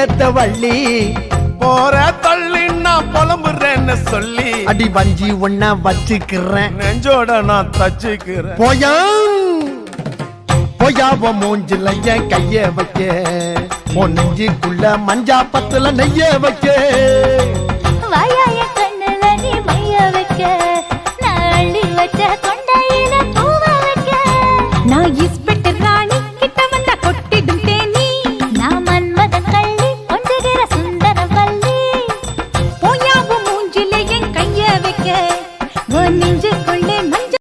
ஏத்த வள்ளி போற தள்ளி நான் புலம்புறேன்னு சொல்லி அடி வஞ்சி ஒன்னா வச்சுக்கிறேன் நெஞ்சோட நான் தச்சுக்கிறேன். போயாவ மூஞ்சில என் கைய வைக்க உன் நெஞ்சுக்குள்ள மஞ்சா பத்துல நெய்ய வைக்க வாயா